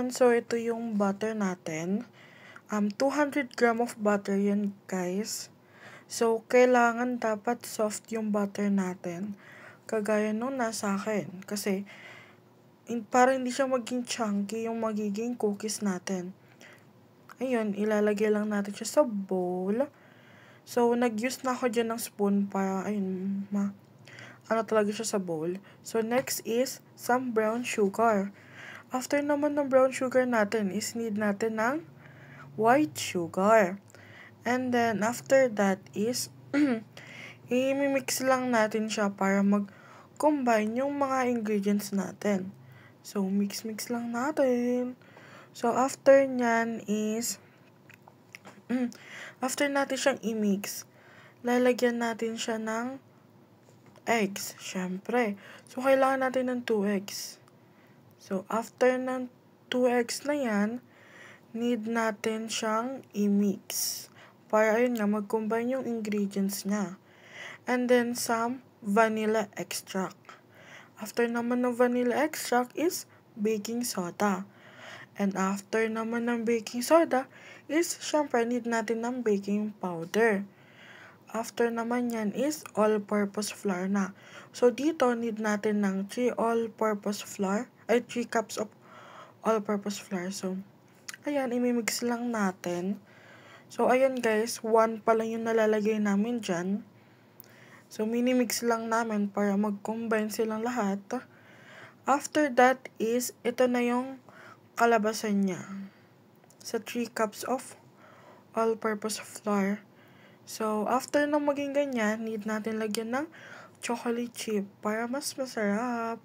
naman, so ito yung butter natin. 200 gram of butter yan, guys. So, kailangan dapat soft yung butter natin. Kagaya nung nasa akin. Kasi, para hindi siya maging chunky yung magiging cookies natin. Ayun, ilalagay lang natin siya sa bowl. So, nag-use na ako dyan ng spoon para, ayun, talaga siya sa bowl. So, next is some brown sugar. After naman ng brown sugar natin is need natin ng white sugar. And then, after that is, i-mix lang natin siya para mag-combine yung mga ingredients natin. So, mix-mix lang natin. So, after nyan is, after natin siyang i-mix, lalagyan natin siya ng eggs, syempre. So, kailangan natin ng 2 eggs. So, after ng 2 eggs na yan, need natin siyang i-mix. Para ayun nga, mag-combine yung ingredients niya. And then, some vanilla extract. After naman ng vanilla extract is baking soda. And after naman ng baking soda is, syempre, need natin ng baking powder. After naman yan is all-purpose flour na. So, dito, need natin ng 3 cups of all-purpose flour. So, ayan, imimix lang natin. So, ayan guys, 1 pa lang yung nalalagay namin dyan. So, minimix lang namin para mag-combine silang lahat. After that is, ito na yung kalabasan niya. Sa 3 cups of all-purpose flour. So, after na maging ganyan, need natin lagyan ng chocolate chip para mas masarap.